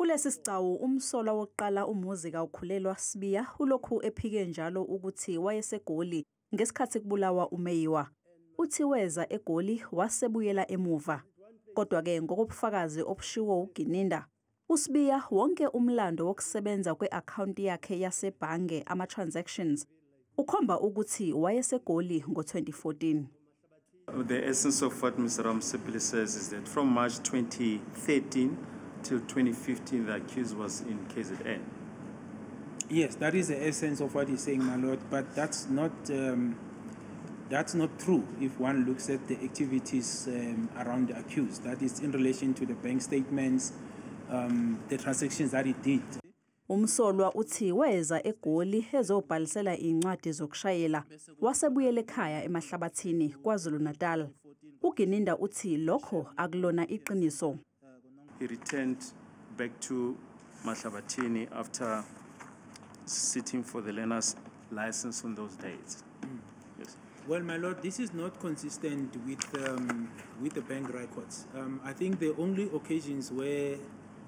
Kulesi sigcawu umsolwa wokuqala Muzikawukhulelwa Sibiya ulokhu ephike njalo ukuthi Wayes'Egoli ngesikhathi kubulawa uMeyiwa. Uthi weza eGoli wasebuyela emuva. Kodwa-ke ngokobufakazi obushiwo u-Gininda, uSibiya wonke umlando wokusebenza kwe-akhawunti yakhe yasebhange ama-transactions ukhomba ukuthi Wayes'Egoli ngo-2014. The essence of what Mr. Ramosepele says is that from March 2013 till 2015, the accused was in KZN. Yes, that is the essence of what he's saying, my lord, but that's not true if one looks at the activities around the accused. That is in relation to the bank statements, the transactions that he did. Umsolwa uthi weza eGoli ezobhalisela incwadi zokushayela wasebuyele ekhaya emahlabathini KwaZulu-Natal. UGininda uthi lokho akulona iqiniso. He returned back to Mahlabathini after sitting for the learner's license on those days. Yes. Well, my lord, this is not consistent with the bank records. I think the only occasions where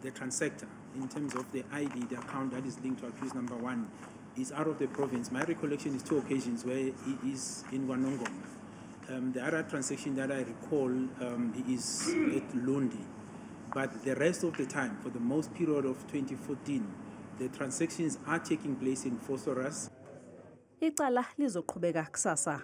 the transactor, in terms of the ID, the account that is linked to accused number 1, is out of the province. My recollection is 2 occasions where he is in Wanongoma. The other transaction that I recall, he is at Lundi. But the rest of the time, for the most period of 2014, the transactions are taking place in Phosphorus. Icala lizoqhubeka kusasa.